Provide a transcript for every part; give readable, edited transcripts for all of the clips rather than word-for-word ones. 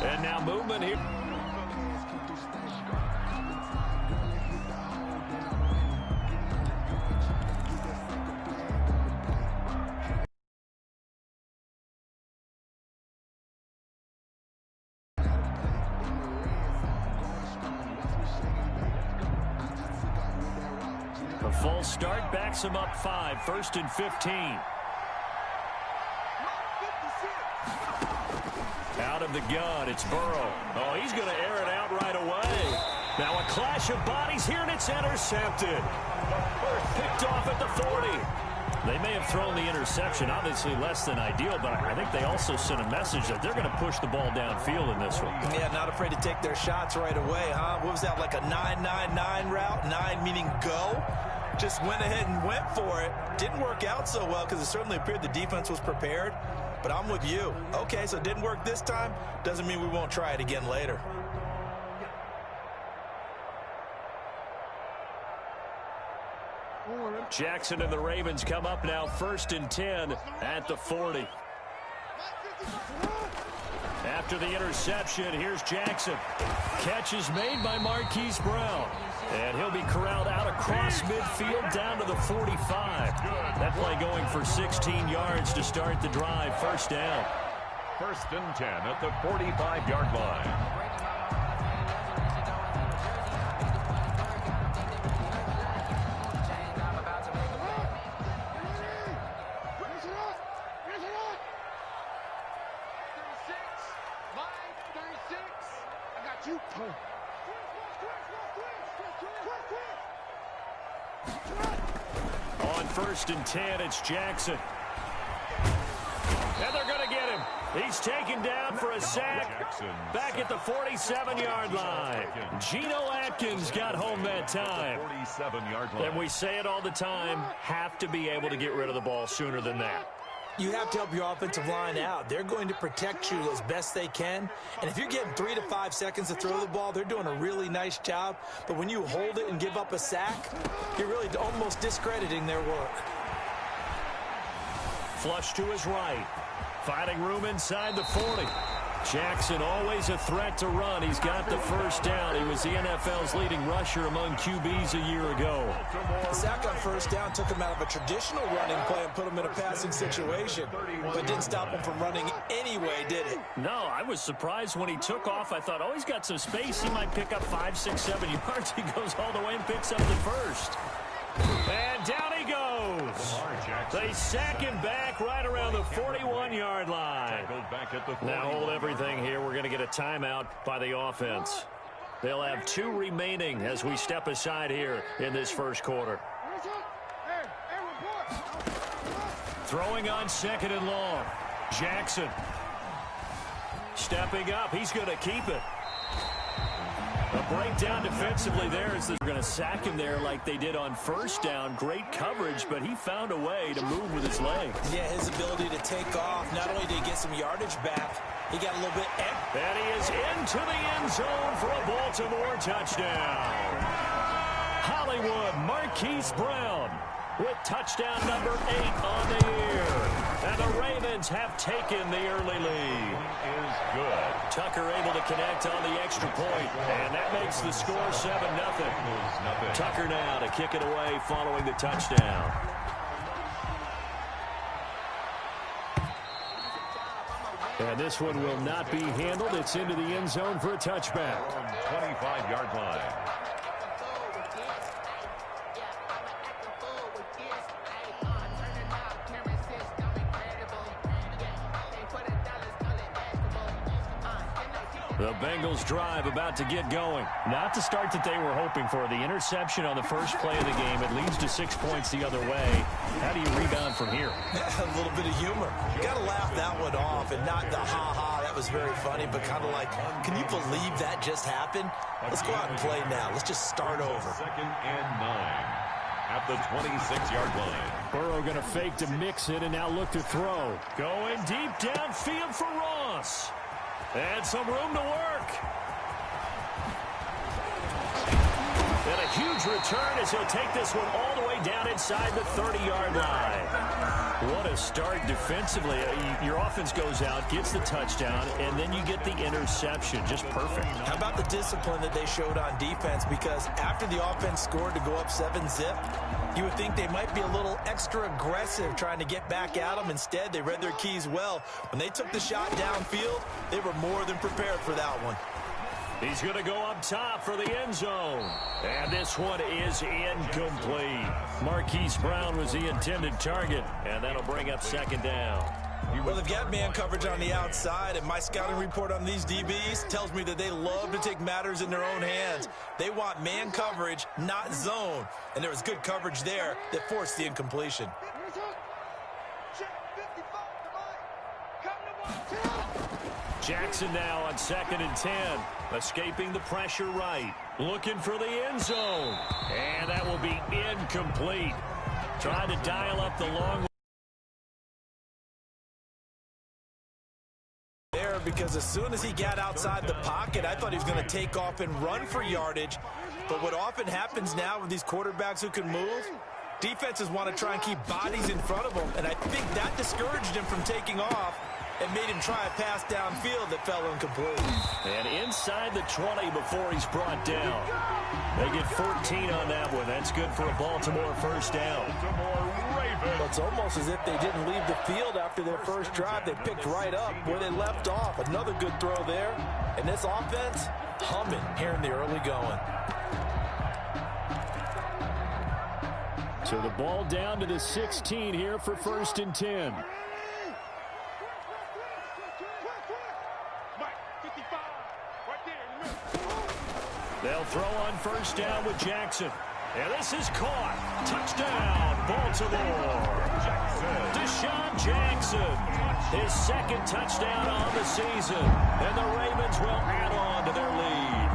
And now movement here. A false start backs him up 5, 1st and 15. Out of the gun, it's Burrow. Oh, he's going to air it out right away. Now a clash of bodies here, and it's intercepted. Picked off at the 40. They may have thrown the interception, obviously less than ideal, but I think they also sent a message that they're going to push the ball downfield in this one. Yeah, not afraid to take their shots right away, huh? What was that, like a 9-9-9 route? 9 meaning go? Just went ahead and went for it. Didn't work out so well because it certainly appeared the defense was prepared. But I'm with you. Okay, so it didn't work this time. Doesn't mean we won't try it again later. Jackson and the Ravens come up now 1st and 10 at the 40. After the interception, here's Jackson. Catch is made by Marquise Brown. And he'll be corralled out across midfield down to the 45. That play going for 16 yards to start the drive. 1st down. 1st and 10 at the 45-yard line. On 1st and 10, it's Jackson. And they're going to get him. He's taken down for a sack back at the 47-yard line. Geno Atkins got home that time. 47-yard line. And we say it all the time, have to be able to get rid of the ball sooner than that. You have to help your offensive line out. They're going to protect you as best they can. And if you're getting 3 to 5 seconds to throw the ball, they're doing a really nice job. But when you hold it and give up a sack, you're really almost discrediting their work. Flush to his right. Finding room inside the 40. Jackson always a threat to run. He's got the 1st down. He was the NFL's leading rusher among QBs a year ago. The sack on 1st down took him out of a traditional running play and put him in a passing situation, but didn't stop him from running anyway, did it? No, I was surprised when he took off. I thought, oh, he's got some space. He might pick up 5, 6, 7 yards. He goes all the way and picks up the 1st. And down he goes. They sack him back right around the 41-yard line. Now hold everything here. We're going to get a timeout by the offense. They'll have 2 remaining as we step aside here in this 1st quarter. Throwing on 2nd and long. Jackson. Stepping up. He's going to keep it. A breakdown defensively there as they're going to sack him there like they did on 1st down. Great coverage, but he found a way to move with his legs. Yeah, his ability to take off. Not only did he get some yardage back, he got a little bit... And he is into the end zone for a Baltimore touchdown. Hollywood Marquise Brown with touchdown number 8 on the year. And the Ravens have taken the early lead. Is good. Tucker able to connect on the extra point, and that makes the score 7-0. Tucker now to kick it away following the touchdown. And this one will not be handled. It's into the end zone for a touchback. 25-yard line. The Bengals drive about to get going. Not the start that they were hoping for. The interception on the first play of the game. It leads to 6 points the other way. How do you rebound from here? A little bit of humor. You got to laugh that one off and not the ha-ha. That was very funny, but kind of like, can you believe that just happened? Let's go out and play now. Let's just start over. 2nd and 9 at the 26-yard line. Burrow going to fake to mix it and now look to throw. Going deep downfield for Ross. And some room to work. And a huge return as he'll take this one all the way down inside the 30-yard line. What a start defensively. Your offense goes out, gets the touchdown, and then you get the interception. Just perfect. How about the discipline that they showed on defense? Because after the offense scored to go up 7-zip, you would think they might be a little extra aggressive trying to get back at them. Instead, they read their keys well. When they took the shot downfield, they were more than prepared for that one. He's going to go up top for the end zone. And this one is incomplete. Marquise Brown was the intended target, and that'll bring up second down. Well, they've got man coverage on the outside, and my scouting report on these DBs tells me that they love to take matters in their own hands. They want man coverage, not zone. And there was good coverage there that forced the incompletion. Jackson now on 2nd and 10. Escaping the pressure right. Looking for the end zone. And that will be incomplete. Trying to dial up the long there, because as soon as he got outside the pocket, I thought he was going to take off and run for yardage. But what often happens now with these quarterbacks who can move, defenses want to try and keep bodies in front of them. And I think that discouraged him from taking off and made him try a pass downfield that fell incomplete. And inside the 20 before he's brought down. They get 14 on that one. That's good for a Baltimore first down. Well, it's almost as if they didn't leave the field after their first drive. They picked right up where they left off. Another good throw there. And this offense, humming here in the early going. So the ball down to the 16 here for 1st and 10. They'll throw on 1st down with Jackson. And this is caught. Touchdown, Baltimore. Deshaun Jackson. His 2nd touchdown on the season. And the Ravens will add on to their lead.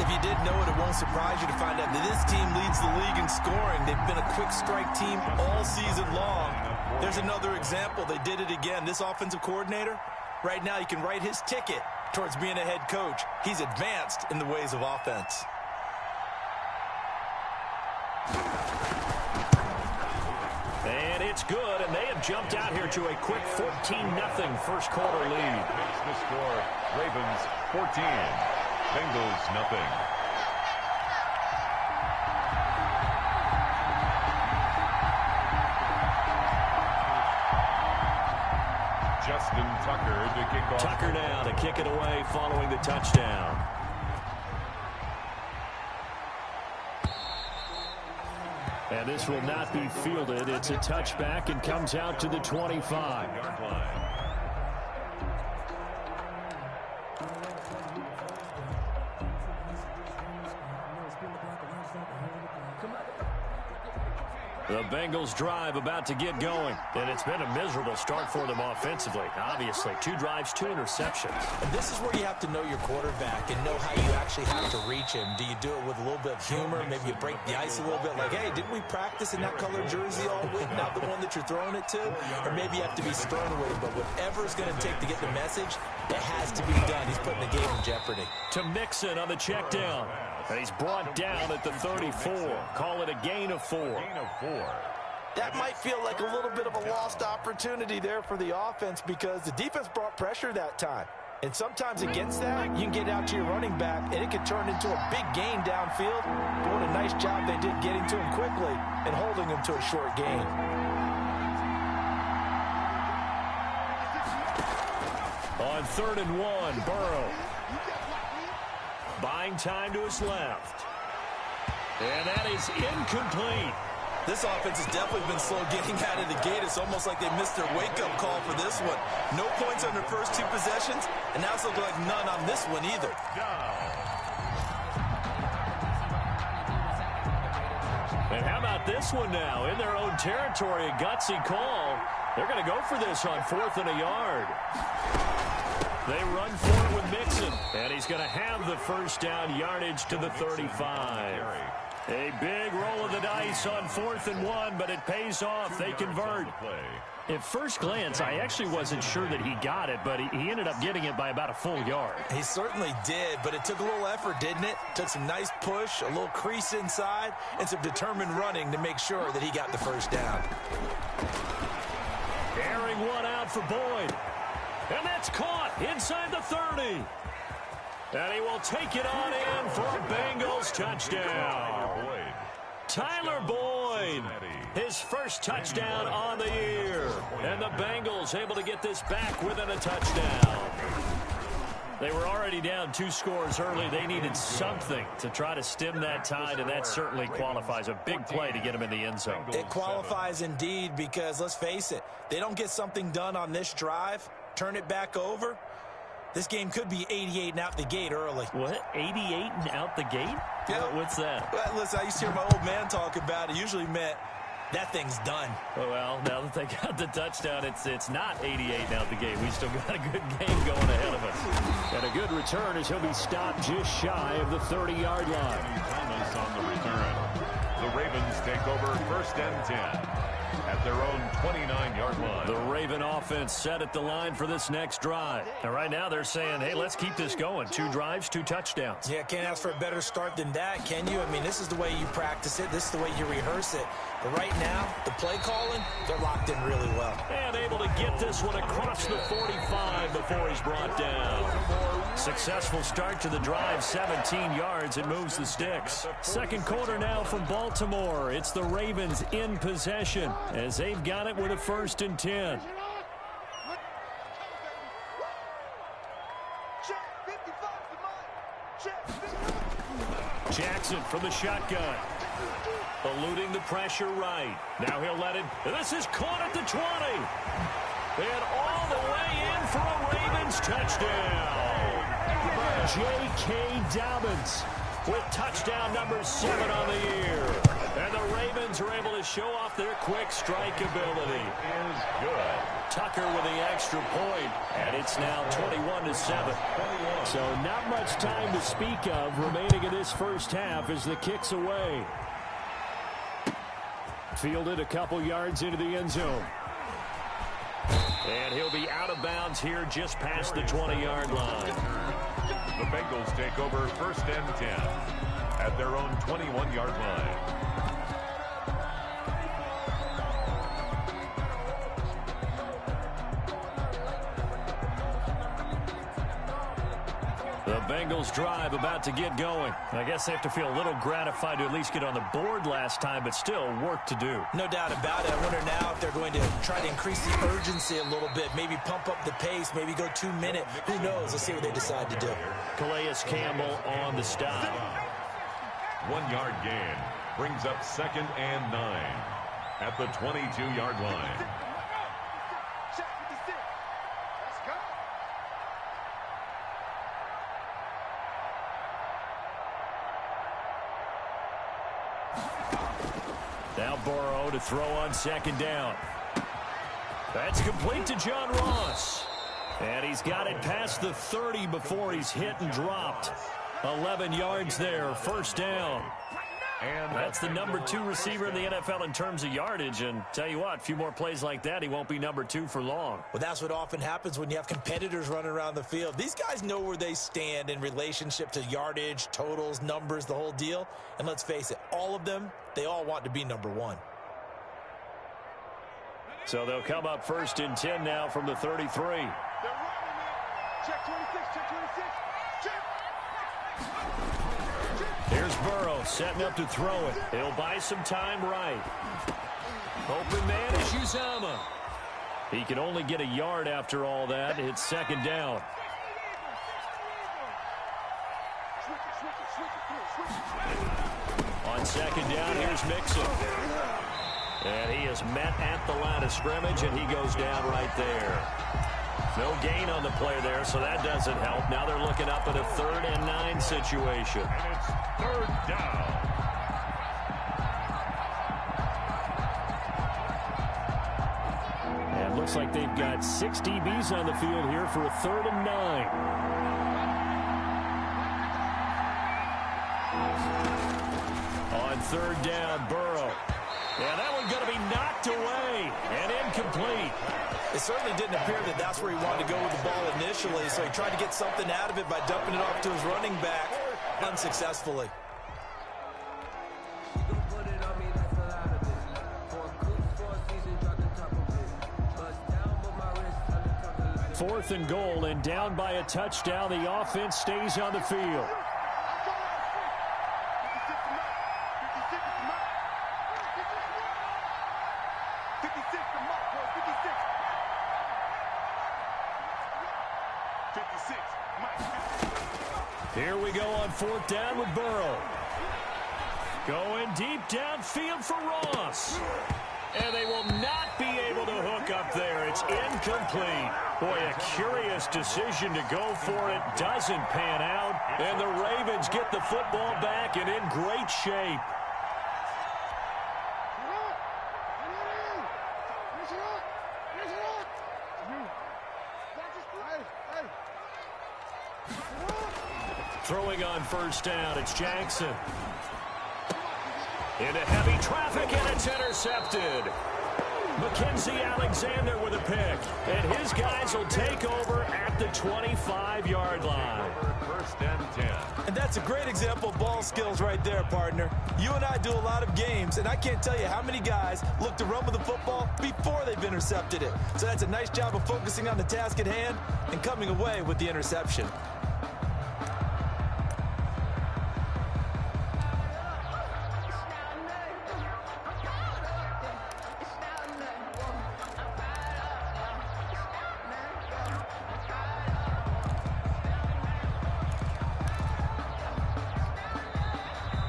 If you didn't know it, it won't surprise you to find out that this team leads the league in scoring. They've been a quick strike team all season long. There's another example. They did it again. This offensive coordinator, right now you can write his ticket towards being a head coach. He's advanced in the ways of offense. And it's good, and they have jumped out here to a quick 14-0 first quarter lead. Makes the score Ravens 14, Bengals nothing. Justin Tucker to kick off. Tucker now to kick it away following the touchdown. And this will not be fielded. It's a touchback and comes out to the 25-yard line. The Bengals drive about to get going. And it's been a miserable start for them offensively. Obviously, 2 drives, 2 interceptions. And this is where you have to know your quarterback and know how you actually have to reach him. Do you do it with a little bit of humor? Maybe you break the ice a little bit like, hey, didn't we practice in that color jersey all week, not the one that you're throwing it to? Or maybe you have to be stern with him. But whatever it's going to take to get the message, it has to be done. He's putting the game in jeopardy. To Mixon on the check down. And he's brought down at the 34. Call it a gain of 4. That might feel like a little bit of a lost opportunity there for the offense because the defense brought pressure that time. And sometimes against that, you can get out to your running back, and it could turn into a big gain downfield. But what a nice job they did getting to him quickly and holding him to a short gain. On 3rd and 1, Burrow. Buying time to his left. And that is incomplete. This offense has definitely been slow getting out of the gate. It's almost like they missed their wake-up call for this one. No points on their first 2 possessions, and now it's looking like none on this one either. And how about this one now? In their own territory, a gutsy call. They're going to go for this on 4th and a yard. They run for it with Mixon, and he's going to have the first down, yardage to the 35. A big roll of the dice on 4th and 1, but it pays off. They convert. At first glance, I actually wasn't sure that he got it, but he ended up getting it by about a full yard. He certainly did, but it took a little effort, didn't it? Took some nice push, a little crease inside, and some determined running to make sure that he got the first down. bring one out for Boyd. And that's caught inside the 30. And he will take it on in for a Bengals touchdown. Tyler Boyd, his first touchdown on the year. And the Bengals able to get this back within a touchdown. They were already down 2 scores early. They needed something to try to stem that tide, and that certainly qualifies. A big play to get him in the end zone. It qualifies indeed because, let's face it, they don't get something done on this drive, turn it back over, this game could be 88 and out the gate early. What? 88 and out the gate? Yeah. What's that? Well, listen, I used to hear my old man talk about it. Usually meant that thing's done. Well, now that they got the touchdown, it's not 88 and out the gate. We still got a good game going ahead of us. And a good return as he'll be stopped just shy of the 30-yard line. Thomas on the return. The Ravens take over 1st and 10. At their own 29-yard line. The Raven offense set at the line for this next drive. And right now they're saying, hey, let's keep this going. 2 drives, 2 touchdowns. Yeah, can't ask for a better start than that, can you? I mean, this is the way you practice it. This is the way you rehearse it. But right now, the play calling, they're locked in really well. And able to get this one across the 45 before he's brought down. Successful start to the drive, 17 yards. It moves the sticks. Second quarter now from Baltimore. It's the Ravens in possession as they've got it with a 1st and 10. Jackson from the shotgun. Eluding the pressure right. Now he'll let it. This is caught at the 20. And all the way in for a Ravens touchdown. J.K. Dobbins with touchdown number 7 on the year. And the Ravens are able to show off their quick strike ability. Is good. Tucker with the extra point, and it's now 21-7. So not much time to speak of remaining in this first half as the kick's away. Fielded a couple yards into the end zone. And he'll be out of bounds here just past the 20-yard line. The Bengals take over 1st and 10 at their own 21-yard line. The Bengals drive about to get going. I guess they have to feel a little gratified to at least get on the board last time, but still work to do. No doubt about it. I wonder now if they're going to try to increase the urgency a little bit, maybe pump up the pace, maybe go 2-minute. Who knows? Let's see what they decide to do. Calais Campbell on the stop. 1-yard gain brings up 2nd and 9 at the 22-yard line. Now Burrow to throw on 2nd down. That's complete to John Ross. And he's got it past the 30 before he's hit and dropped. 11 yards there, 1st down. And that's the number 2 receiver in the NFL in terms of yardage. And tell you what, a few more plays like that, he won't be number 2 for long. Well, that's what often happens when you have competitors running around the field. These guys know where they stand in relationship to yardage, totals, numbers, the whole deal. And let's face it, all of them, they all want to be number 1. So they'll come up 1st and 10 now from the 33. Check 26, check 26, check. Here's Burrow setting up to throw it. He'll buy some time right. Open man is Uzama. He can only get a yard after all that. It's 2nd down. On 2nd down, here's Mixon. And he is met at the line of scrimmage, and he goes down right there. No gain on the play there, so that doesn't help. Now they're looking up at a 3rd and 9 situation. And it's 3rd down. And it looks like they've got 6 DBs on the field here for a 3rd and 9. On 3rd down, Burrow. Yeah, that one going to be knocked away and incomplete. It certainly didn't appear that that's where he wanted to go with the ball initially, so he tried to get something out of it by dumping it off to his running back unsuccessfully. 4th and goal, and down by a touchdown. The offense stays on the field. Here we go on 4th down with Burrow. Going deep downfield for Ross. And they will not be able to hook up there. It's incomplete. Boy, a curious decision to go for it. Doesn't pan out. And the Ravens get the football back and in great shape. Throwing on 1st down, it's Jackson. Into heavy traffic, and it's intercepted. Mackenzie Alexander with a pick. And his guys will take over at the 25-yard line. 1st and 10. And that's a great example of ball skills right there, partner. You and I do a lot of games, and I can't tell you how many guys look to run with the football before they've intercepted it. So that's a nice job of focusing on the task at hand and coming away with the interception.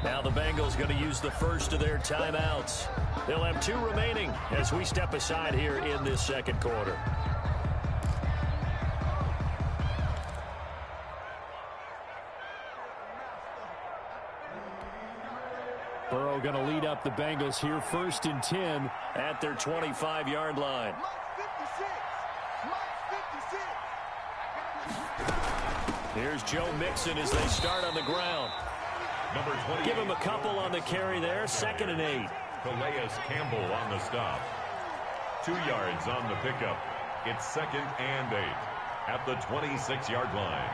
Now the Bengals going to use the first of their timeouts. They'll have 2 remaining as we step aside here in this 2nd quarter. Burrow going to lead up the Bengals here 1st and 10 at their 25-yard line. Here's Joe Mixon as they start on the ground. Number 20. Give him a couple on the carry there. 2nd and 8. Calais Campbell on the stop. 2 yards on the pickup. It's 2nd and 8 at the 26-yard line.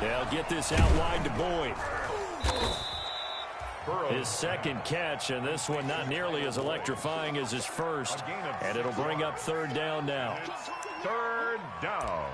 They'll get this out wide to Boyd. Burrow. His 2nd catch, and this one not nearly as electrifying as his first. And it'll bring up 3rd down now. 3rd down.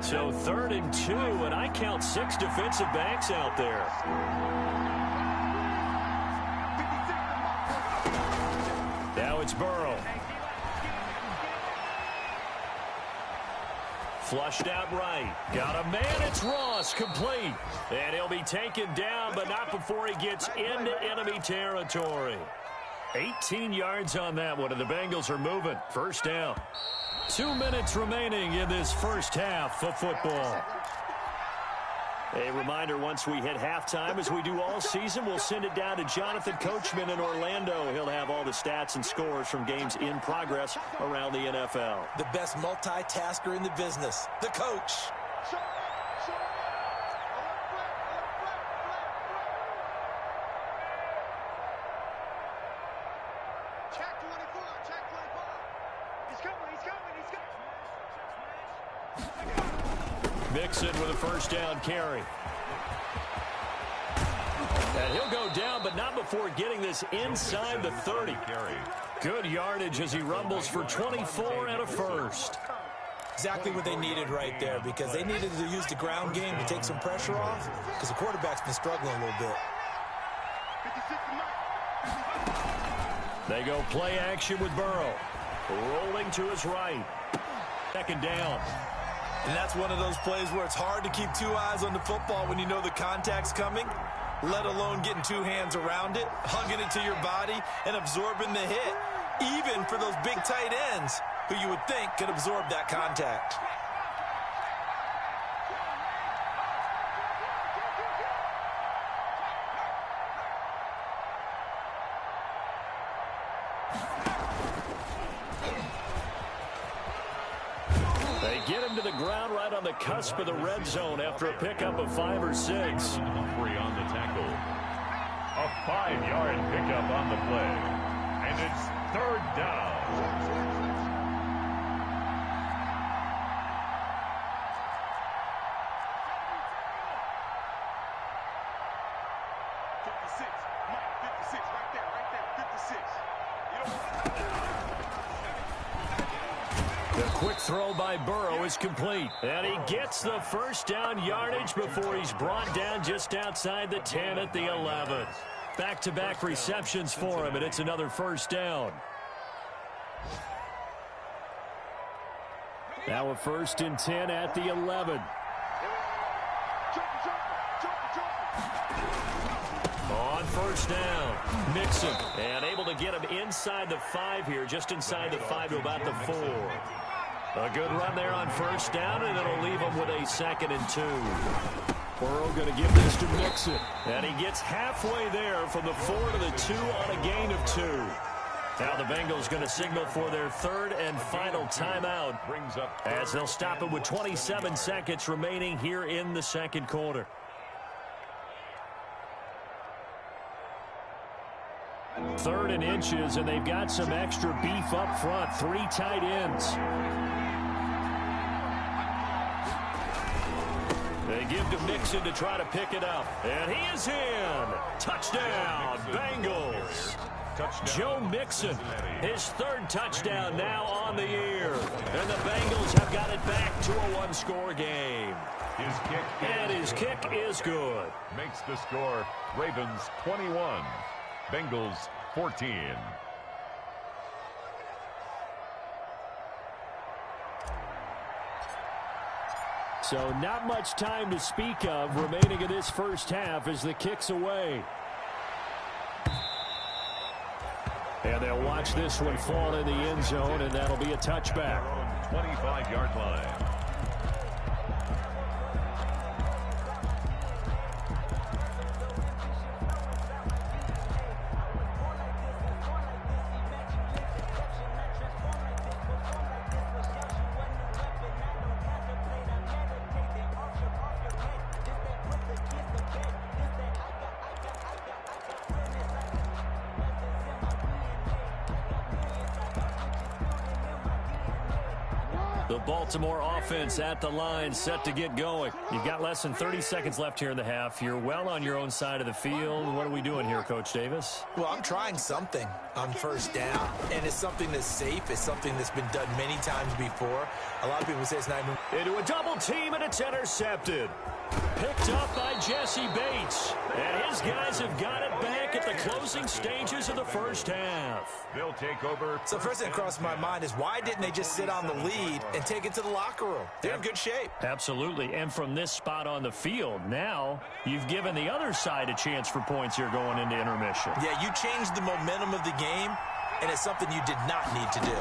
So 3rd and 2, and I count 6 defensive backs out there. Now it's Burrow. Flushed out right. Got a man. It's Ross. Complete. And he'll be taken down, but not before he gets into enemy territory. 18 yards on that one, and the Bengals are moving. 1st down. 2 minutes remaining in this 1st half of football. A reminder, once we hit halftime, as we do all season, we'll send it down to Jonathan Coachman in Orlando. He'll have all the stats and scores from games in progress around the NFL. The best multitasker in the business, the coach. Mixon with a 1st down carry. And he'll go down, but not before getting this inside the 30. Good yardage as he rumbles for 24 and a 1st. Exactly what they needed right there, because they needed to use the ground game to take some pressure off, because the quarterback's been struggling a little bit. They go play action with Burrow. Rolling to his right. 2nd down. And that's one of those plays where it's hard to keep 2 eyes on the football when you know the contact's coming, let alone getting 2 hands around it, hugging it to your body, and absorbing the hit, even for those big tight ends who you would think could absorb that contact. Get him to the ground right on the cusp of the red zone after a pickup of 5 or 6. Humphrey on the tackle. A 5-yard pickup on the play. And it's third down. The quick throw by Burrow is complete. And he gets the first down yardage before he's brought down just outside the 10 at the 11. Back-to-back receptions for him, and it's another first down. Now a 1st and 10 at the 11. On first down, Mixon, and able to get him inside the 5 here, just inside the 5 to about the 4. A good run there on first down, and it'll leave him with a 2nd and 2. Burrow going to give this to Mixon, and he gets halfway there from the 4 to the 2 on a gain of 2. Now the Bengals going to signal for their 3rd and final timeout, as they'll stop it with 27 seconds remaining here in the 2nd quarter. Third and inches, and they've got some extra beef up front. 3 tight ends. They give to Mixon to try to pick it up. And he is in. Touchdown, Bengals. Joe Mixon, his 3rd touchdown now on the year. And the Bengals have got it back to a 1-score game. His kick is good. Makes the score Ravens 21, Bengals 14. So not much time to speak of remaining in this first half as the kick's away. And they'll watch this one fall in the end zone, and that'll be a touchback. 25-yard line. The Baltimore offense at the line, set to get going. You've got less than 30 seconds left here in the half. You're well on your own side of the field. What are we doing here, Coach Davis? Well, I'm trying something on first down, and it's something that's safe. It's something that's been done many times before. A lot of people say it's not even... Into a double team, and it's intercepted. Picked up by Jesse Bates. And his guys have got it back at the closing stages of the first half. They'll take over. So first thing that crossed my mind is, why didn't they just sit on the lead and take it to the locker room? They're in good shape. Absolutely. And from this spot on the field, now you've given the other side a chance for points here going into intermission. Yeah, you changed the momentum of the game, and it's something you did not need to do.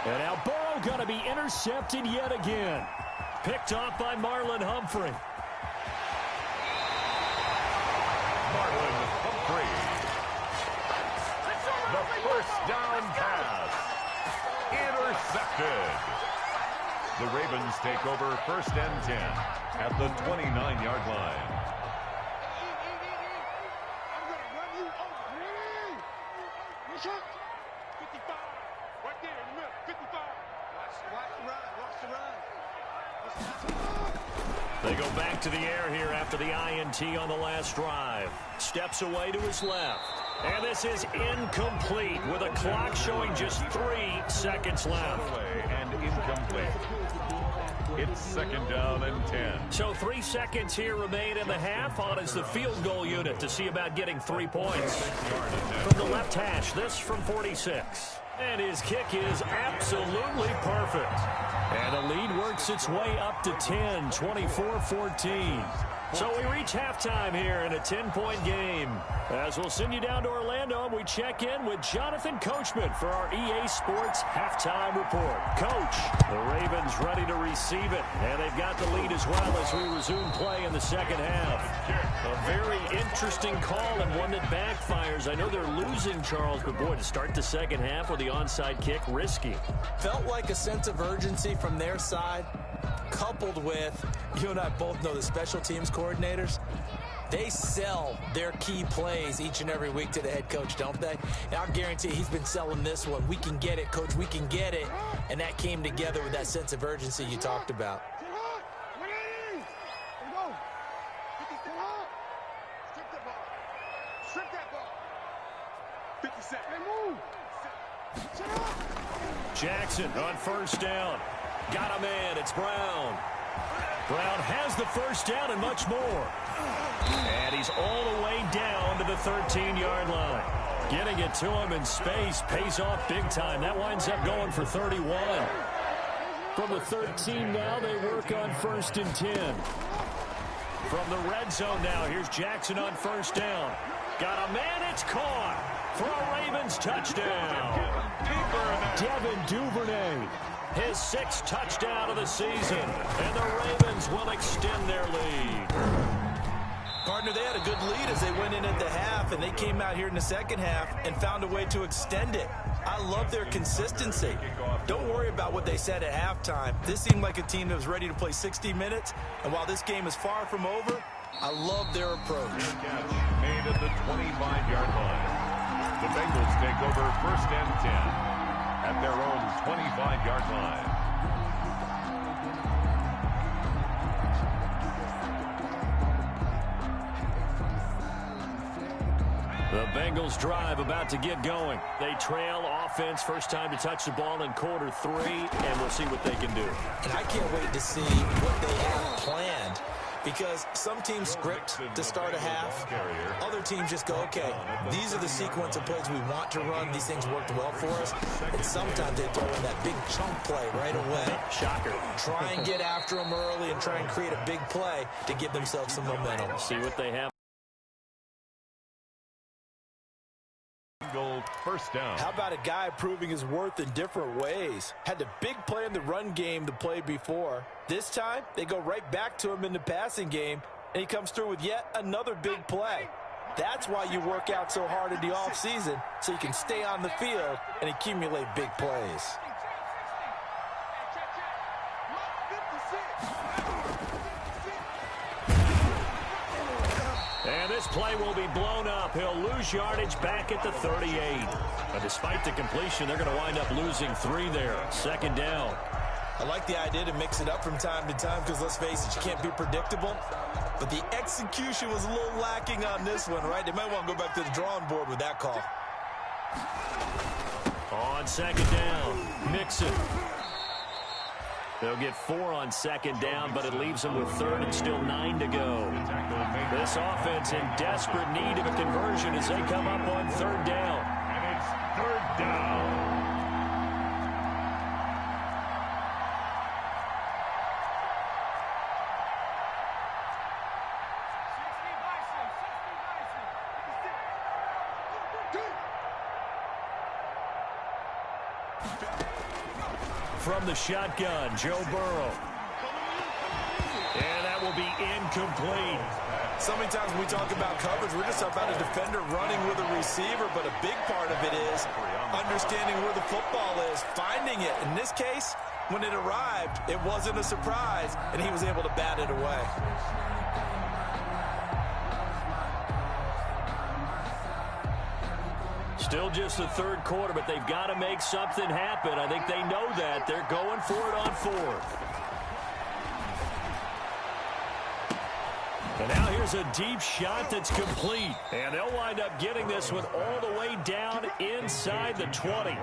And now Burrow going to be intercepted yet again. Picked off by Marlon Humphrey. Marlon Humphrey. The first down pass. Intercepted. The Ravens take over 1st and 10 at the 29-yard line. I'm going to run you over. You shoot. 55. Right there in the middle. 55. Watch the run. Watch the run. They go back to the air here after the INT on the last drive. Steps away to his left. And this is incomplete with a clock showing just 3 seconds left. And incomplete. It's 2nd down and 10. So 3 seconds here remain in the half. On is the field goal unit to see about getting 3 points. From the left hash, this from 46. And his kick is absolutely perfect. And the lead works its way up to 10, 24-14. So we reach halftime here in a 10-point game. As we'll send you down to Orlando, we check in with Jonathan Coachman for our EA Sports Halftime Report. Coach, the Ravens ready to receive it, and they've got the lead as well as we resume play in the second half. A very interesting call and one that backfires. I know they're losing, Charles, but boy, to start the second half with the onside kick, risky. Felt like a sense of urgency from their side. coupled with, you and I both know the special teams coordinators, they sell their key plays each and every week to the head coach, don't they? And I'll guarantee he's been selling this one. We can get it, coach. We can get it. And that came together with that sense of urgency you talked about. Jackson on first down. Got a man. It's Brown. Brown has the first down and much more. And he's all the way down to the 13-yard line. Getting it to him in space pays off big time. That winds up going for 31. From the 13 now, they work on 1st and 10. From the red zone now, here's Jackson on first down. Got a man, it's caught for a Ravens touchdown. Devin Duvernay, his 6th touchdown of the season, and the Ravens will extend their lead. Partner, they had a good lead as they went in at the half, and they came out here in the second half and found a way to extend it. I love their consistency. Don't worry about what they said at halftime. This seemed like a team that was ready to play 60 minutes, and while this game is far from over, I love their approach. Catch made at the 25-yard line. The Bengals take over 1st and 10 at their own 25-yard line. The Bengals drive about to get going. They trail offense, first time to touch the ball in quarter 3, and we'll see what they can do. And I can't wait to see what they have planned, because some teams script to start a half. Other teams just go, okay, these are the sequence of plays we want to run. These things worked well for us. And sometimes they throw in that big chunk play right away. Shocker. Try and get after them early and try and create a big play to give themselves some momentum. See what they have. First down. How about a guy proving his worth in different ways? Had the big play in the run game the play before. This time, they go right back to him in the passing game, and he comes through with yet another big play. That's why you work out so hard in the offseason, so you can stay on the field and accumulate big plays. And this play will be blown up. He'll lose yardage back at the 38. But despite the completion, they're going to wind up losing 3 there. 2nd down. I like the idea to mix it up from time to time because, let's face it, you can't be predictable. But the execution was a little lacking on this one, right? They might want to go back to the drawing board with that call. On 2nd down, Mixon. They'll get 4 on 2nd down, but it leaves them with 3rd and still 9 to go. This offense in desperate need of a conversion as they come up on 3rd down. And it's 3rd down. From the shotgun, Joe Burrow. And that will be incomplete. So many times when we talk about coverage, we're just talking about a defender running with a receiver, but a big part of it is understanding where the football is, finding it. In this case, when it arrived, it wasn't a surprise, and he was able to bat it away. Still just the 3rd quarter, but they've got to make something happen. I think they know that. They're going for it on 4th. And now here's a deep shot that's complete. And they'll wind up getting this one all the way down inside the 20.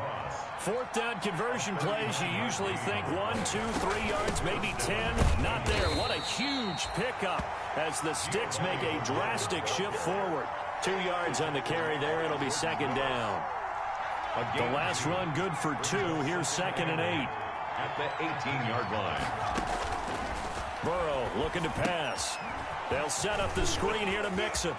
4th down conversion plays, you usually think 1, 2, 3 yards, maybe 10. Not there. What a huge pickup as the Sticks make a drastic shift forward. 2 yards on the carry there. It'll be 2nd down. The last run good for 2. Here's 2nd and 8. At the 18-yard line. Burrow looking to pass. They'll set up the screen here to Mixon.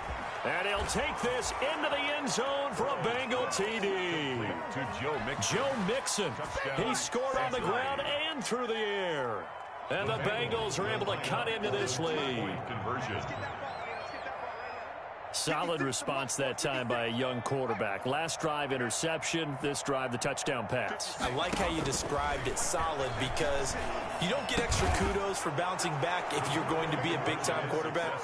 And he'll take this into the end zone for a Bengal TD. To Joe Mixon. Joe Mixon. He scored on the ground and through the air. And the Bengals are able to cut into this lead. Conversion. Solid response that time by a young quarterback. Last drive, interception. This drive, the touchdown pass. I like how you described it, solid, because you don't get extra kudos for bouncing back if you're going to be a big-time quarterback.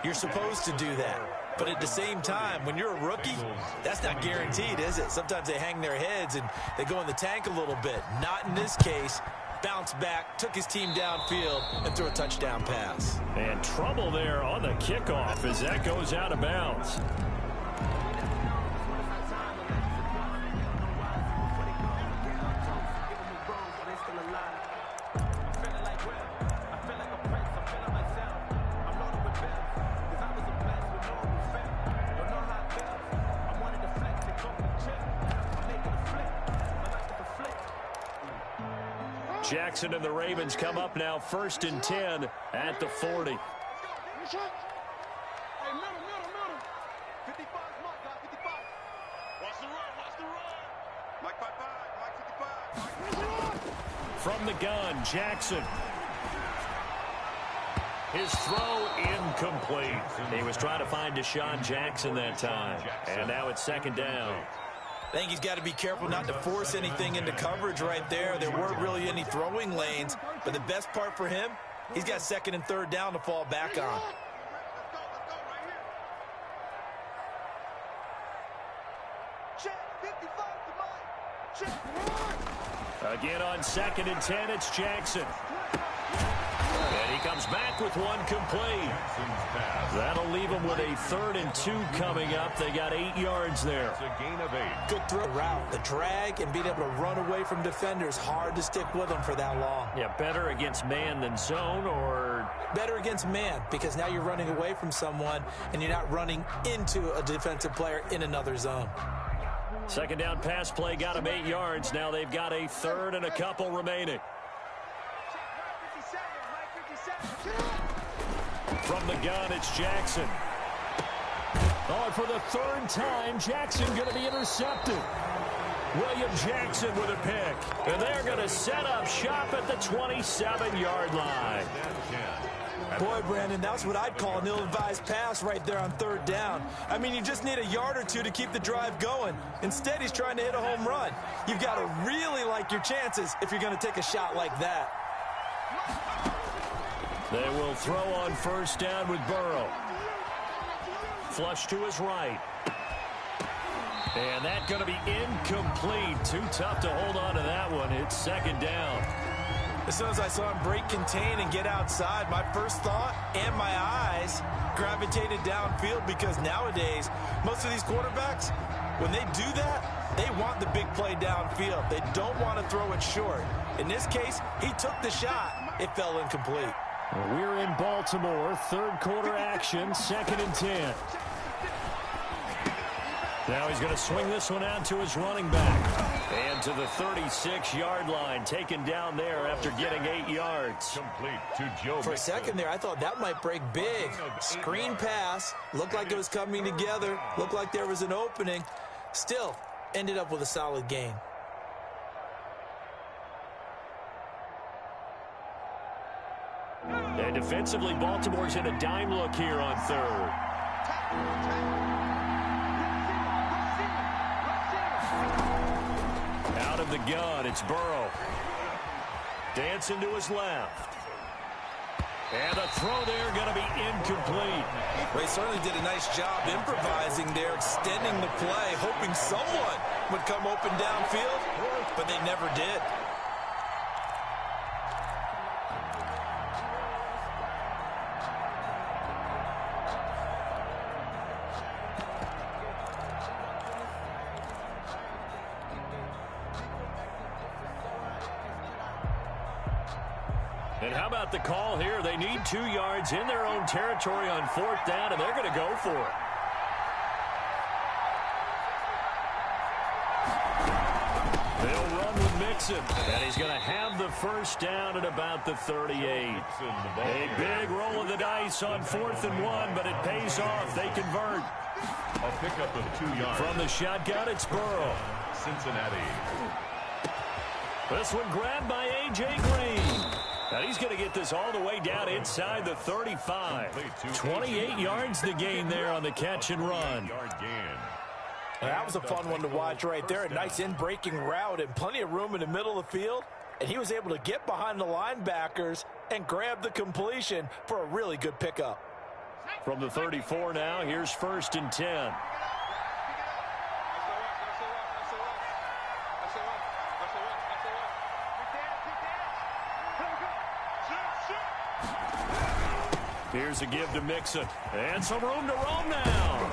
You're supposed to do that. But at the same time, when you're a rookie, that's not guaranteed, is it? Sometimes they hang their heads and they go in the tank a little bit. Not in this case. Bounced back, took his team downfield, and threw a touchdown pass. And trouble there on the kickoff as that goes out of bounds. Jackson and the Ravens come up now 1st and 10 at the 40. Hey, middle. 55 mark, guys, 55. Watch the run. Mike 55, Mike 55. From the gun, Jackson. His throw incomplete. He was trying to find Deshaun Jackson that time. And now it's 2nd down. I think he's got to be careful not to force anything into coverage right there. There weren't really any throwing lanes, but the best part for him, he's got 2nd and 3rd down to fall back on. Again on 2nd and 10, it's Jackson. And he comes back with one complete. That'll leave him with a 3rd and 2 coming up. They got 8 yards there. It's a gain of 8. Good throw route. The drag and being able to run away from defenders, hard to stick with them for that long. Yeah, better against man than zone, or better against man, because now you're running away from someone and you're not running into a defensive player in another zone. 2nd down pass play got him 8 yards. Now they've got a 3rd and a couple remaining. From the gun, it's Jackson. Oh, and for the 3rd time, Jackson going to be intercepted. William Jackson with a pick. And they're going to set up shop at the 27-yard line. Boy, Brandon, that's what I'd call an ill-advised pass right there on 3rd down. I mean, you just need a yard or two to keep the drive going. Instead, he's trying to hit a home run. You've got to really like your chances if you're going to take a shot like that. They will throw on 1st down with Burrow. Flush to his right. And that's going to be incomplete. Too tough to hold on to that one. It's 2nd down. As soon as I saw him break contain and get outside, my first thought and my eyes gravitated downfield, because nowadays, most of these quarterbacks, when they do that, they want the big play downfield. They don't want to throw it short. In this case, he took the shot. It fell incomplete. We're in Baltimore. 3rd quarter action. 2nd and 10. Now he's going to swing this one out to his running back. And to the 36-yard line. Taken down there after getting 8 yards. Complete to Joe. For a second there, I thought that might break big. Screen pass. Looked like it was coming together. Looked like there was an opening. Still, ended up with a solid gain. And defensively, Baltimore's in a dime look here on 3rd. Out of the gun, it's Burrow. Dancing to his left. And the throw there going to be incomplete. They certainly did a nice job improvising there, extending the play, hoping someone would come open downfield, but they never did. And how about the call here? They need 2 yards in their own territory on 4th down, and they're going to go for it. They'll run with Mixon, and he's going to have the 1st down at about the 38. A big roll of the dice on 4th and 1, but it pays off. They convert. A pickup of 2 yards. From the shotgun, it's Burrow. Cincinnati. This one grabbed by A.J. Green. And he's going to get this all the way down inside the 35. 28 yards the gain there on the catch and run. That was a fun one to watch right there. A nice in-breaking route and plenty of room in the middle of the field. And he was able to get behind the linebackers and grab the completion for a really good pickup. From the 34 now, here's 1st and 10. Here's a give to Mixon. And some room to roam now.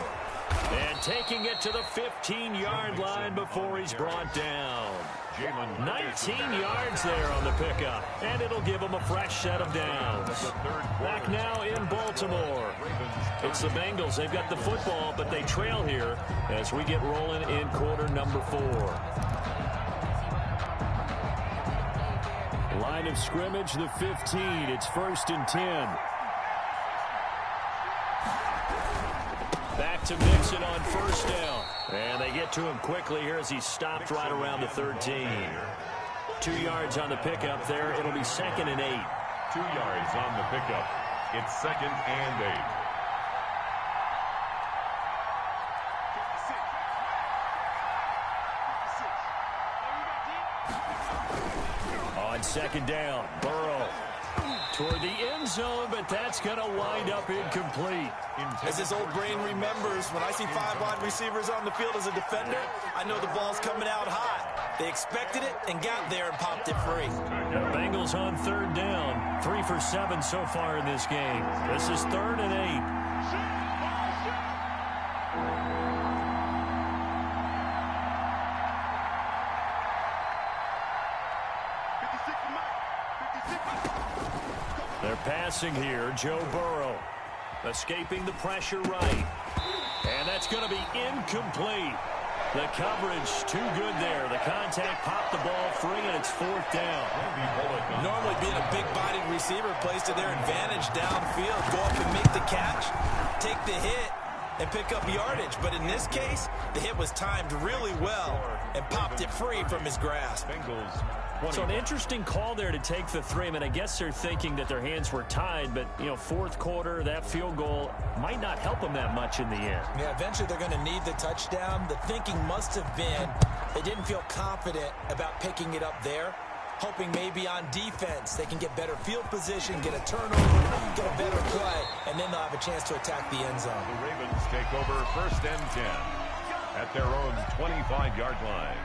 And taking it to the 15-yard line before he's brought down. 19 yards there on the pickup. And it'll give him a fresh set of downs. Back now in Baltimore. It's the Bengals. They've got the football, but they trail here as we get rolling in quarter number 4. Line of scrimmage, the 15. It's 1st and 10. Back to Mixon on 1st down. And they get to him quickly here as he's stopped right around the 13. 2 yards on the pickup there. It'll be 2nd and 8. 2 yards on the pickup. It's 2nd and 8. On 2nd down, Burrow toward the end zone, but that's going to wind up incomplete. As his old brain remembers, when I see 5 wide receivers on the field as a defender, I know the ball's coming out hot. They expected it and got there and popped it free. The Bengals on 3rd down, 3 for 7 so far in this game. This is 3rd and 8. They're passing here. Joe Burrow escaping the pressure right. And that's going to be incomplete. The coverage too good there. The contact popped the ball free, and it's 4th down. Normally being a big-bodied receiver plays to their advantage downfield. Go up and make the catch, take the hit, and pick up yardage. But in this case, the hit was timed really well and popped it free from his grasp. So an interesting call there to take the 3. I mean, I guess they're thinking that their hands were tied, but, you know, 4th quarter, that field goal might not help them that much in the end. Yeah, eventually they're going to need the touchdown. The thinking must have been they didn't feel confident about picking it up there, hoping maybe on defense they can get better field position, get a turnover, get a better play, and then they'll have a chance to attack the end zone. The Ravens take over 1st and 10 at their own 25-yard line.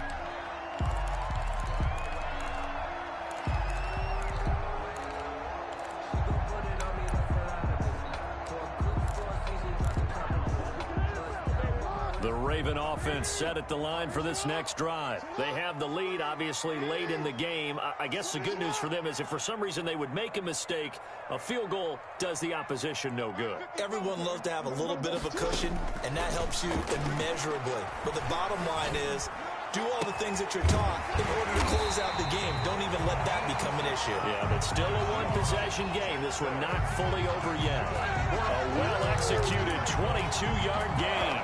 The Raven offense set at the line for this next drive. They have the lead, obviously, late in the game. I guess the good news for them is if for some reason they would make a mistake, a field goal does the opposition no good. Everyone loves to have a little bit of a cushion, and that helps you immeasurably. But the bottom line is, do all the things that you're taught in order to close out the game. Don't even let that become an issue. Yeah, but still a one-possession game. This one not fully over yet. A well-executed 22-yard gain.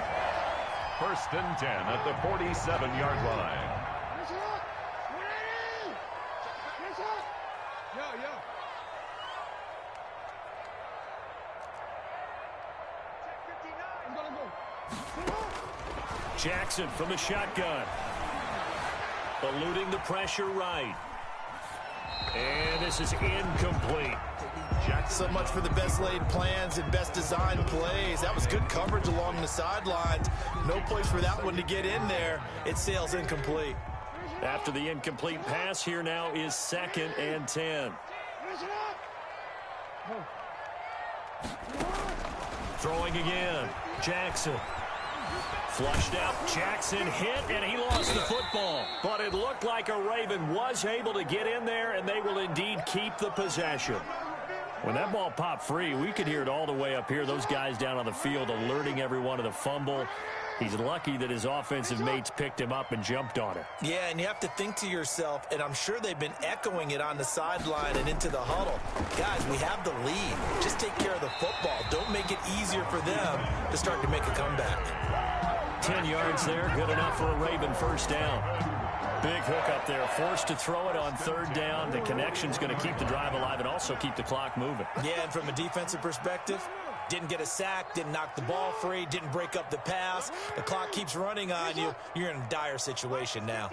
1st and 10 at the 47-yard line. Jackson from the shotgun. Eluding the pressure right. And this is incomplete. So much for the best laid plans and best designed plays. That was good coverage along the sidelines. No place for that one to get in there. It sails incomplete. After the incomplete pass, here now is 2nd and 10. Throwing again. Jackson. Flushed out. Jackson hit, and he lost the football. But it looked like a Raven was able to get in there, and they will indeed keep the possession. When that ball popped free, we could hear it all the way up here. Those guys down on the field alerting everyone of the fumble. He's lucky that his offensive mates picked him up and jumped on it. Yeah, and you have to think to yourself, and I'm sure they've been echoing it on the sideline and into the huddle. Guys, we have the lead. Just take care of the football. Don't make it easier for them to start to make a comeback. 10 yards there, good enough for a Raven 1st down. Big hook up there, forced to throw it on third down. The connection's going to keep the drive alive and also keep the clock moving. Yeah, and from a defensive perspective, didn't get a sack, didn't knock the ball free, didn't break up the pass. The clock keeps running on you. You're in a dire situation now.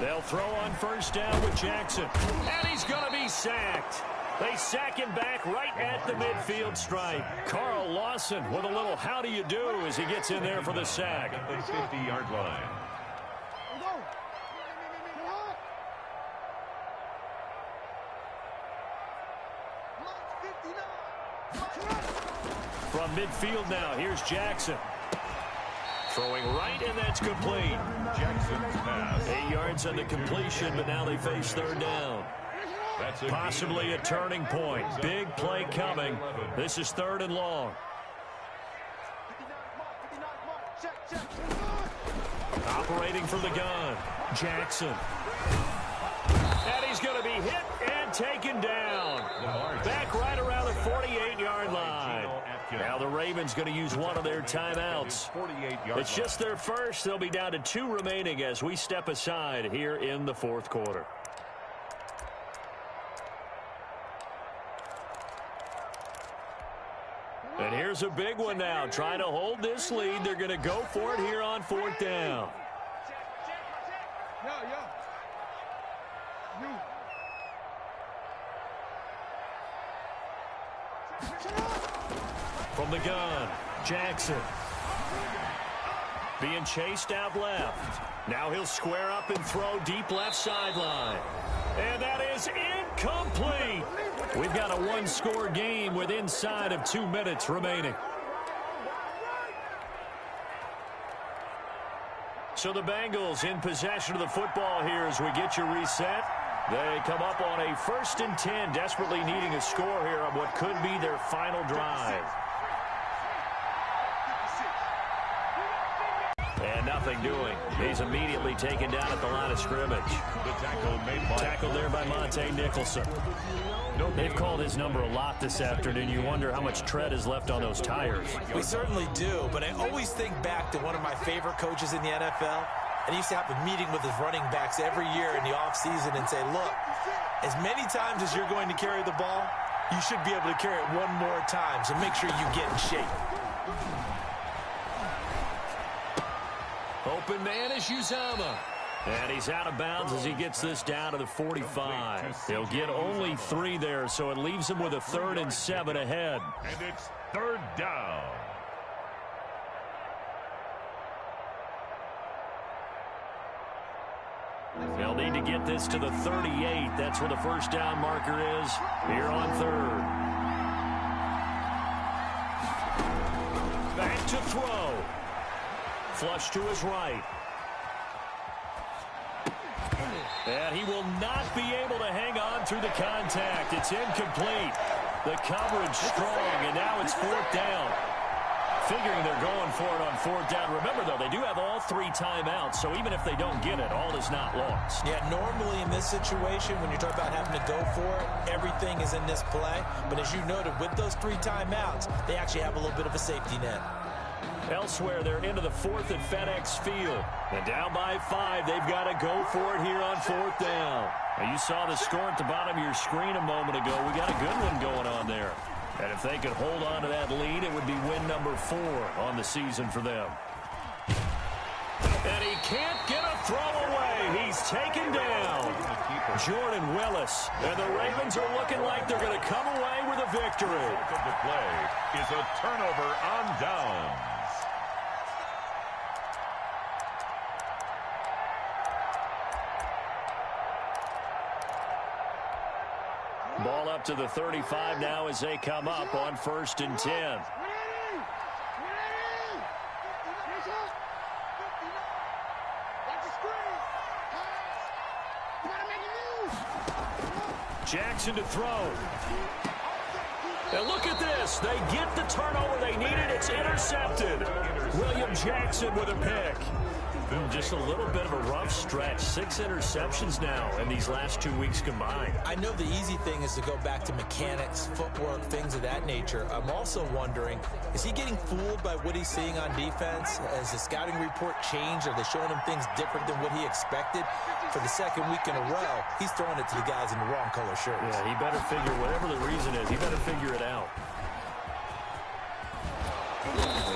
They'll throw on first down with Jackson. And he's going to be sacked. They sack him back right at the midfield stripe. Carl Lawson with a little how do you do as he gets in there for the sack. At the 50-yard line. From midfield now, here's Jackson. Throwing right, and that's complete. Jackson's pass. 8 yards on the completion, but now they face third down. That's Possibly a turning point. Big play coming. This is 3rd and long. Operating from the gun, Jackson. And he's going to be hit and taken down. Back right around the 48-yard line. Now the Ravens going to use one of their timeouts. It's just their first. They'll be down to 2 remaining as we step aside here in the 4th quarter. And here's a big one now. Trying to hold this lead. They're going to go for it here on 4th down. From the gun, Jackson. Being chased out left. Now he'll square up and throw deep left sideline. And that is incomplete. We've got a 1-score game with inside of 2 minutes remaining. So the Bengals in possession of the football here as we get you reset. They come up on a 1st and 10, desperately needing a score here on what could be their final drive. And nothing doing. He's immediately taken down at the line of scrimmage. The tackle made by Tackled there by Monte Nicholson. They've called his number a lot this afternoon. You wonder how much tread is left on those tires. We certainly do, but I always think back to one of my favorite coaches in the NFL. And he used to have a meeting with his running backs every year in the offseason and say, look, as many times as you're going to carry the ball, you should be able to carry it one more time, so make sure you get in shape. Open man is Uzama. And he's out of bounds as he gets this down to the 45. He'll get only 3 there, so it leaves him with a 3rd and 7 ahead. And it's 3rd down. They'll need to get this to the 38. That's where the first down marker is here on 3rd. Back to throw. Flush to his right. And he will not be able to hang on through the contact. It's incomplete. The coverage strong, and now it's 4th down. Figuring they're going for it on 4th down. Remember, though, they do have all 3 timeouts, so even if they don't get it, all is not lost. Yeah, normally in this situation, when you talk about having to go for it, everything is in this play. But as you noted, with those 3 timeouts, they actually have a little bit of a safety net. Elsewhere, they're into the 4th at FedEx Field. And down by 5, they've got to go for it here on 4th down. Now, you saw the score at the bottom of your screen a moment ago. We got a good one going on there. And if they could hold on to that lead, it would be win number 4 on the season for them. And he can't get a throw away. He's taken down. Jordan Willis. And the Ravens are looking like they're going to come away with a victory. The play is a turnover on downs. Ball up to the 35 now as they come up on 1st and 10. Jackson to throw. And look at this. They get the turnover they needed. It's intercepted. William Jackson with a pick. Just a little bit of a rough stretch. 6 interceptions now in these last 2 weeks combined. I know the easy thing is to go back to mechanics, footwork, things of that nature. I'm also wondering, is he getting fooled by what he's seeing on defense? Has the scouting report changed? Are they showing him things different than what he expected? For the second week in a row, he's throwing it to the guys in the wrong color shirts. Yeah, he better figure, whatever the reason is, he better figure it out.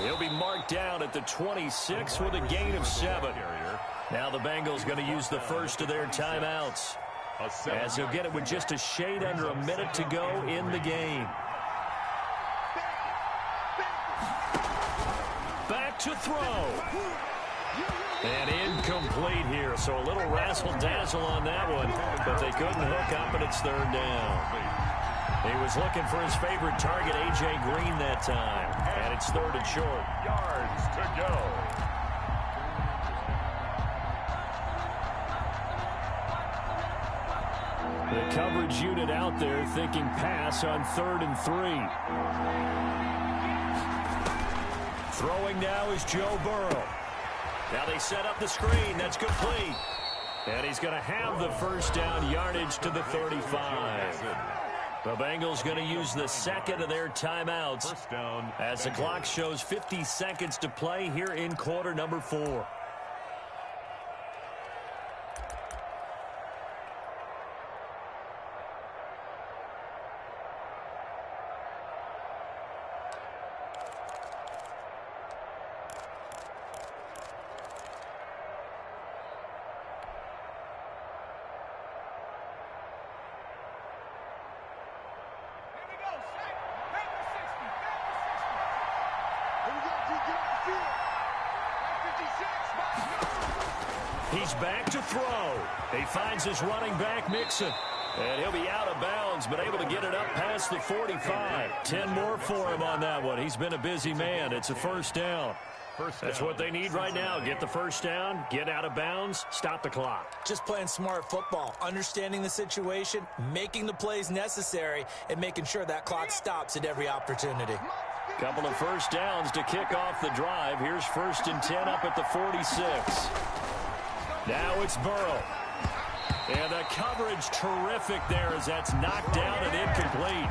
He'll be marked down at the 26 with a gain of 7. Now the Bengals going to use the first of their timeouts, as he'll get it with just a shade under a minute to go in the game. Back to throw. And incomplete here, so a little razzle-dazzle on that one, but they couldn't hook up, and it's 3rd down. He was looking for his favorite target, A.J. Green, that time. And it's 3rd and short. Yards to go. The coverage unit out there thinking pass on 3rd and 3. Throwing now is Joe Burrow. Now they set up the screen. That's complete. And he's going to have the first down, yardage to the 35. The Bengals going to use the second of their timeouts as the clock shows 50 seconds to play here in quarter number 4. He's back to throw. He finds his running back, Mixon. And he'll be out of bounds, but able to get it up past the 45. 10 more for him on that one. He's been a busy man. It's a first down. That's what they need right now. Get the first down, get out of bounds, stop the clock. Just playing smart football, understanding the situation, making the plays necessary, and making sure that clock stops at every opportunity. Couple of first downs to kick off the drive. Here's 1st and 10 up at the 46. Now it's Burrow. And the coverage terrific there as that's knocked down and incomplete.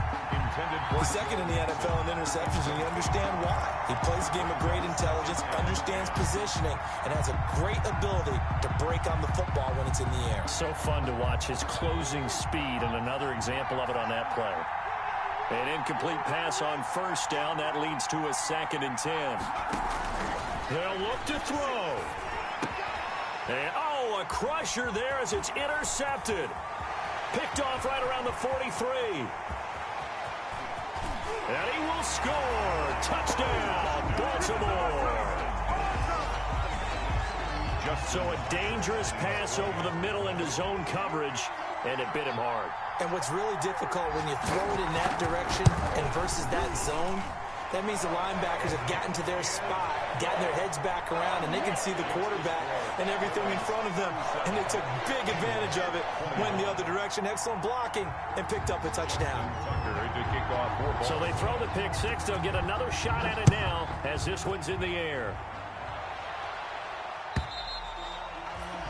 He's second in the NFL in interceptions, and you understand why. He plays a game of great intelligence, understands positioning, and has a great ability to break on the football when it's in the air. So fun to watch his closing speed, and another example of it on that play. An incomplete pass on first down. That leads to a 2nd and 10. They'll look to throw. And, a crusher there as it's intercepted. Picked off right around the 43. And he will score. Touchdown, Baltimore. So a dangerous pass over the middle into zone coverage, and it bit him hard. And what's really difficult when you throw it in that direction and versus that zone, that means the linebackers have gotten to their spot, gotten their heads back around, and they can see the quarterback and everything in front of them. And they took big advantage of it, went the other direction, excellent blocking, and picked up a touchdown. So they throw the pick six. They'll get another shot at it now as this one's in the air.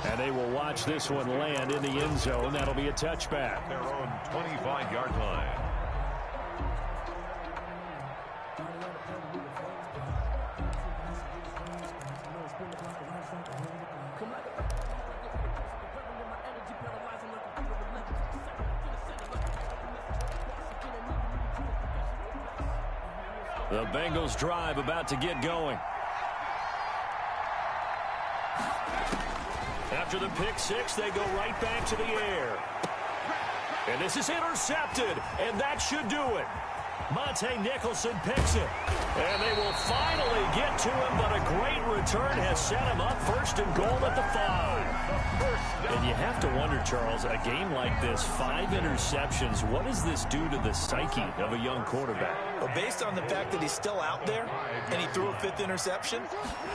And they will watch this one land in the end zone. That'll be a touchback. Their own 25-yard line. The Bengals drive about to get going. After the pick six, they go right back to the air. And this is intercepted, and that should do it. Monte Nicholson picks it. And they will finally get to him, but a great return has set him up 1st and goal at the 5. And you have to wonder, Charles, a game like this, 5 interceptions, what does this do to the psyche of a young quarterback? Well, based on the fact that he's still out there and he threw a 5th interception,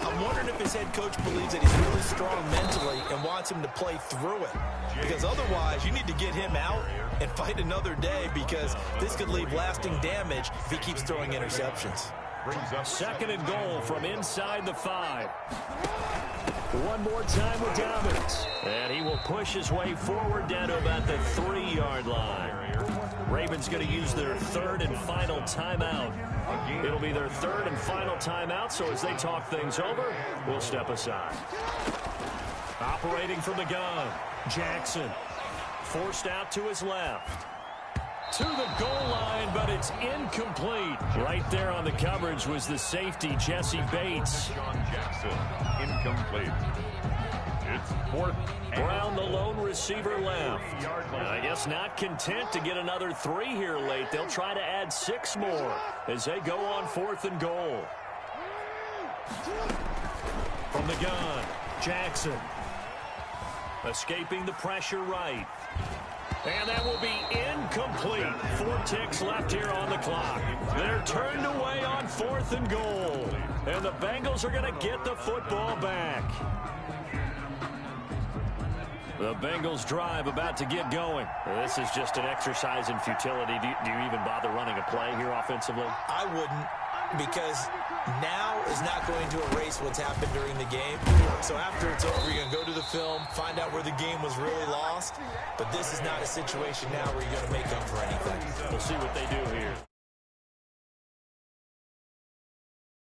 I'm wondering if his head coach believes that he's really strong mentally and wants him to play through it. Because otherwise, you need to get him out and fight another day, because this could leave lasting damage if he keeps throwing interceptions. brings up Second and goal from inside the 5. One more time with Dobbins. And he will push his way forward down to about the 3-yard line. Ravens going to use their third and final timeout. It'll be their third and final timeout, so as they talk things over, we'll step aside. Operating from the gun, Jackson. Forced out to his left. To the goal line, but it's incomplete. Right there on the coverage was the safety, Jesse Bates. Sean Jackson, incomplete. It's fourth. Brown, the lone receiver, left. I guess not content to get another 3 here late. They'll try to add 6 more as they go on 4th and goal. From the gun, Jackson. Escaping the pressure right. And that will be incomplete. 4 ticks left here on the clock. They're turned away on 4th and goal. And the Bengals are going to get the football back. The Bengals drive about to get going. This is just an exercise in futility. Do you even bother running a play here offensively? I wouldn't, because now is not going to erase what's happened during the game. So after it's over, you're going to go to the film, find out where the game was really lost. But this is not a situation now where you're going to make up for anything. We'll see what they do here.